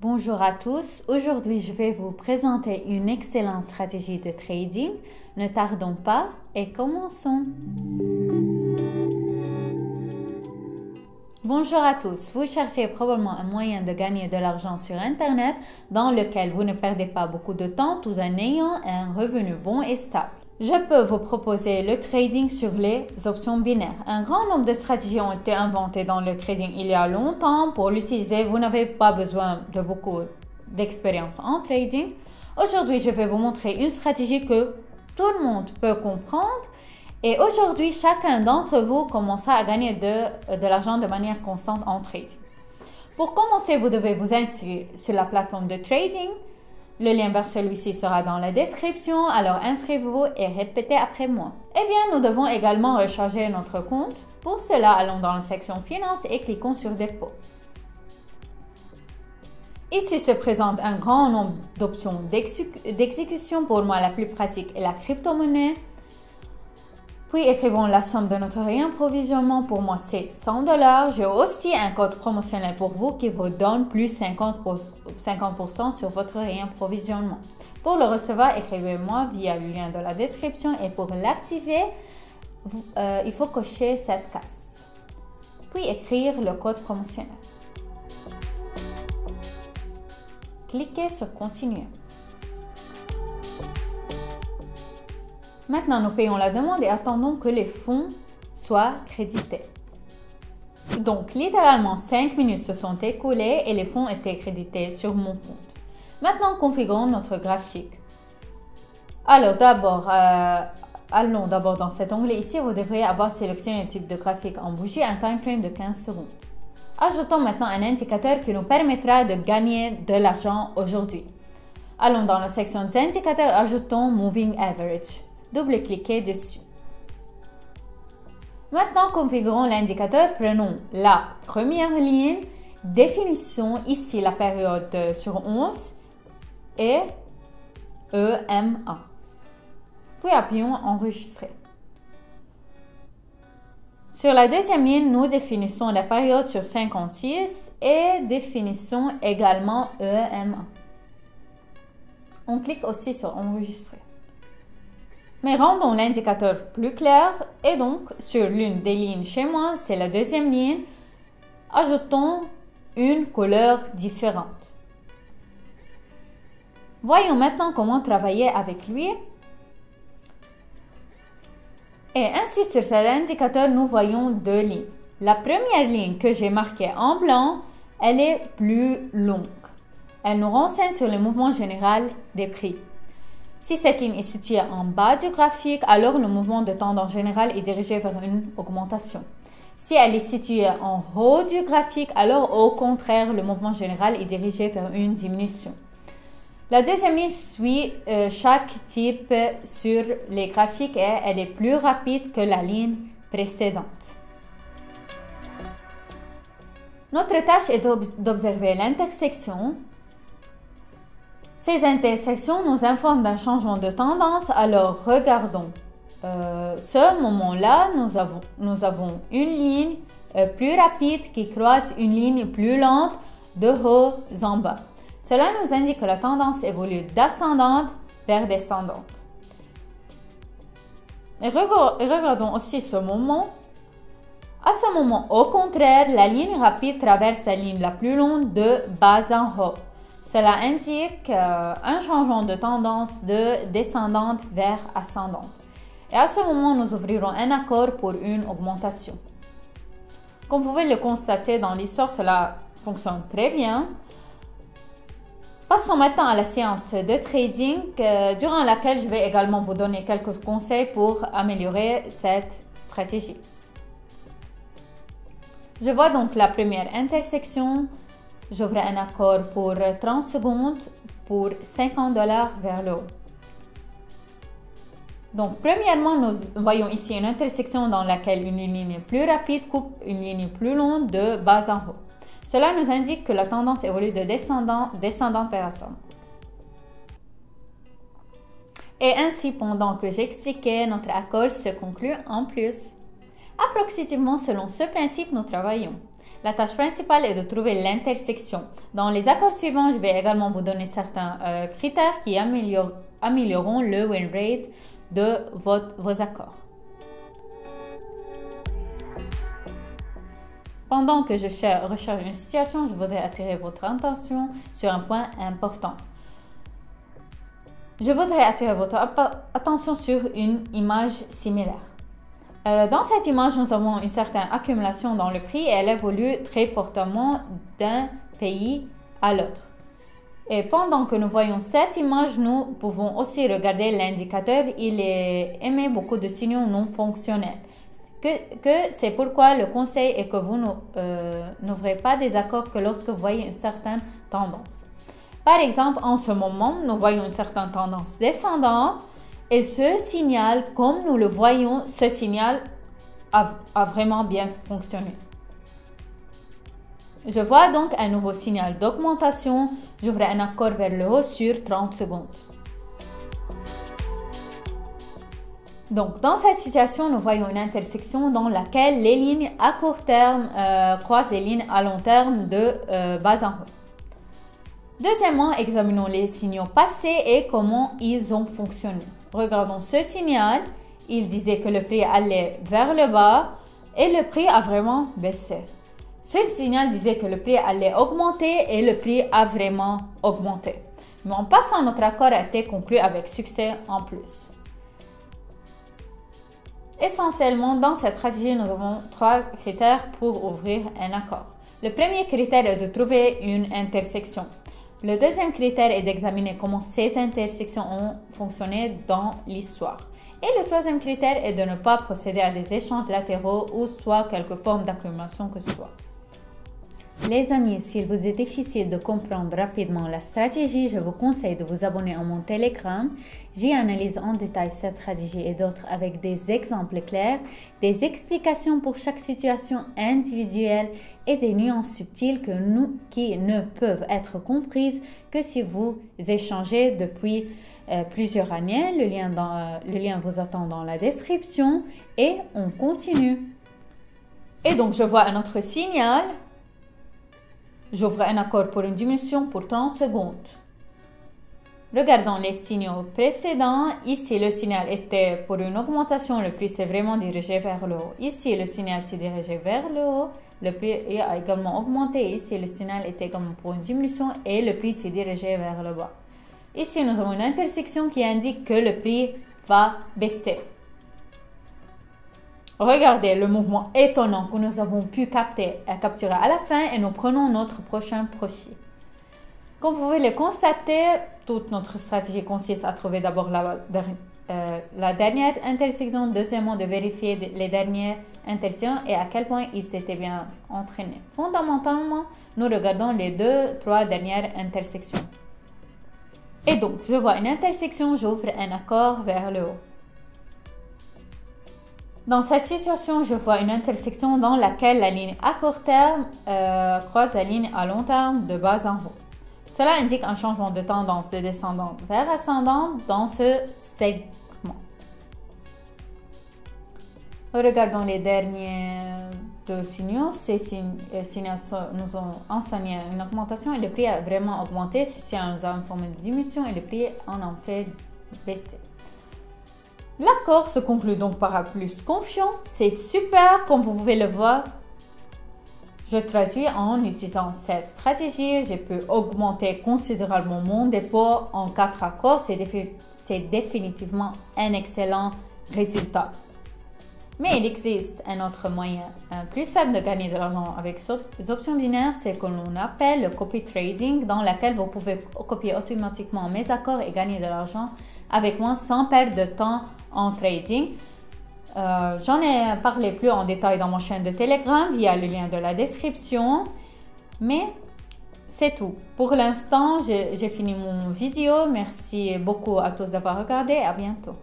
Bonjour à tous, aujourd'hui je vais vous présenter une excellente stratégie de trading. Ne tardons pas et commençons. Bonjour à tous, vous cherchez probablement un moyen de gagner de l'argent sur Internet dans lequel vous ne perdez pas beaucoup de temps tout en ayant un revenu bon et stable. Je peux vous proposer le trading sur les options binaires. Un grand nombre de stratégies ont été inventées dans le trading il y a longtemps. Pour l'utiliser, vous n'avez pas besoin de beaucoup d'expérience en trading. Aujourd'hui, je vais vous montrer une stratégie que tout le monde peut comprendre. Et aujourd'hui, chacun d'entre vous commencera à gagner de l'argent de manière constante en trading. Pour commencer, vous devez vous inscrire sur la plateforme de trading. Le lien vers celui-ci sera dans la description, alors inscrivez-vous et répétez après moi. Eh bien, nous devons également recharger notre compte. Pour cela, allons dans la section Finance et cliquons sur Dépôt. Ici se présente un grand nombre d'options d'exécution. Pour moi, la plus pratique est la crypto-monnaie. Puis écrivons la somme de notre réapprovisionnement. Pour moi, c'est 100 $. J'ai aussi un code promotionnel pour vous qui vous donne plus 50% sur votre réapprovisionnement. Pour le recevoir, écrivez-moi via le lien de la description et pour l'activer, il faut cocher cette case. Puis écrire le code promotionnel. Cliquez sur Continuer. Maintenant, nous payons la demande et attendons que les fonds soient crédités. Donc, littéralement, 5 minutes se sont écoulées et les fonds étaient crédités sur mon compte. Maintenant, configurons notre graphique. Alors, allons d'abord dans cet onglet ici. Vous devriez avoir sélectionné le type de graphique en bougie, un time frame de 15 secondes. Ajoutons maintenant un indicateur qui nous permettra de gagner de l'argent aujourd'hui. Allons dans la section des indicateurs, ajoutons Moving Average. Double-cliquez dessus. Maintenant, configurons l'indicateur. Prenons la première ligne, définissons ici la période sur 11 et EMA. Puis appuyons Enregistrer. Sur la deuxième ligne, nous définissons la période sur 56 et définissons également EMA. On clique aussi sur Enregistrer. Mais rendons l'indicateur plus clair et donc sur l'une des lignes chez moi, c'est la deuxième ligne, ajoutons une couleur différente. Voyons maintenant comment travailler avec lui. Et ainsi sur cet indicateur, nous voyons deux lignes. La première ligne que j'ai marquée en blanc, elle est plus longue. Elle nous renseigne sur le mouvement général des prix. Si cette ligne est située en bas du graphique, alors le mouvement de tendance générale est dirigé vers une augmentation. Si elle est située en haut du graphique, alors au contraire, le mouvement général est dirigé vers une diminution. La deuxième ligne suit chaque type sur les graphiques et elle est plus rapide que la ligne précédente. Notre tâche est d'observer l'intersection. Ces intersections nous informent d'un changement de tendance, alors regardons. Ce moment-là, nous avons une ligne plus rapide qui croise une ligne plus lente de haut en bas. Cela nous indique que la tendance évolue d'ascendante vers descendante. Et regardons aussi ce moment. À ce moment, au contraire, la ligne rapide traverse la ligne la plus longue de bas en haut. Cela indique un changement de tendance de descendante vers ascendante. Et à ce moment, nous ouvrirons un accord pour une augmentation. Comme vous pouvez le constater dans l'histoire, cela fonctionne très bien. Passons maintenant à la séance de trading, durant laquelle je vais également vous donner quelques conseils pour améliorer cette stratégie. Je vois donc la première intersection. J'ouvre un accord pour 30 secondes pour 50 $ vers le haut. Donc, premièrement, nous voyons ici une intersection dans laquelle une ligne plus rapide coupe une ligne plus longue de bas en haut. Cela nous indique que la tendance évolue de descendante vers ascendante. Et ainsi, pendant que j'expliquais, notre accord se conclut en plus. Approximativement selon ce principe, nous travaillons. La tâche principale est de trouver l'intersection. Dans les accords suivants, je vais également vous donner certains critères qui amélioreront le win rate de vos accords. Pendant que je recherche une situation, je voudrais attirer votre attention sur un point important. Je voudrais attirer votre attention sur une image similaire. Dans cette image, nous avons une certaine accumulation dans le prix et elle évolue très fortement d'un pays à l'autre. Et pendant que nous voyons cette image, nous pouvons aussi regarder l'indicateur. Il émet beaucoup de signaux non fonctionnels. C'est pourquoi le conseil est que vous n'ouvrez pas des accords que lorsque vous voyez une certaine tendance. Par exemple, en ce moment, nous voyons une certaine tendance descendante et ce signal, comme nous le voyons, ce signal a vraiment bien fonctionné. Je vois donc un nouveau signal d'augmentation. J'ouvre un accord vers le haut sur 30 secondes. Donc, dans cette situation, nous voyons une intersection dans laquelle les lignes à court terme croisent les lignes à long terme de bas en haut. Deuxièmement, examinons les signaux passés et comment ils ont fonctionné. Regardons ce signal. Il disait que le prix allait vers le bas et le prix a vraiment baissé. Ce signal disait que le prix allait augmenter et le prix a vraiment augmenté. Mais en passant, notre accord a été conclu avec succès en plus. Essentiellement, dans cette stratégie, nous avons 3 critères pour ouvrir un accord. Le premier critère est de trouver une intersection. Le deuxième critère est d'examiner comment ces intersections ont fonctionné dans l'histoire. Et le troisième critère est de ne pas procéder à des échanges latéraux ou soit quelque forme d'accumulation que ce soit. Les amis, s'il vous est difficile de comprendre rapidement la stratégie, je vous conseille de vous abonner à mon Telegram. J'y analyse en détail cette stratégie et d'autres avec des exemples clairs, des explications pour chaque situation individuelle et des nuances subtiles qui ne peuvent être comprises que si vous échangez depuis plusieurs années. Le lien vous attend dans la description et on continue. Et donc, je vois un autre signal. J'ouvre un accord pour une diminution pour 30 secondes. Regardons les signaux précédents. Ici, le signal était pour une augmentation. Le prix s'est vraiment dirigé vers le haut. Ici, le signal s'est dirigé vers le haut. Le prix a également augmenté. Ici, le signal était également pour une diminution et le prix s'est dirigé vers le bas. Ici, nous avons une intersection qui indique que le prix va baisser. Regardez le mouvement étonnant que nous avons pu capturer à la fin et nous prenons notre prochain profit. Comme vous pouvez le constater, toute notre stratégie consiste à trouver d'abord la dernière intersection, deuxièmement de vérifier les dernières intersections et à quel point ils s'étaient bien entraînés. Fondamentalement, nous regardons les 2-3 dernières intersections. Et donc, je vois une intersection, j'ouvre un accord vers le haut. Dans cette situation, je vois une intersection dans laquelle la ligne à court terme croise la ligne à long terme de bas en haut. Cela indique un changement de tendance de descendante vers ascendante dans ce segment. Regardons les derniers 2 signaux. Ces signaux nous ont enseigné une augmentation et le prix a vraiment augmenté. Ceci nous a informé de diminution et le prix en a fait baisser. L'accord se conclut donc par un plus confiant. C'est super, comme vous pouvez le voir. Je traduis en utilisant cette stratégie. J'ai pu augmenter considérablement mon dépôt en 4 accords. C'est définitivement un excellent résultat. Mais il existe un autre moyen plus simple de gagner de l'argent avec les options binaires, c'est ce que l'on appelle le copy trading, dans lequel vous pouvez copier automatiquement mes accords et gagner de l'argent avec moi sans perdre de temps en trading. J'en ai parlé plus en détail dans ma chaîne de Telegram via le lien de la description. Mais c'est tout. Pour l'instant, j'ai fini mon vidéo. Merci beaucoup à tous d'avoir regardé. À bientôt.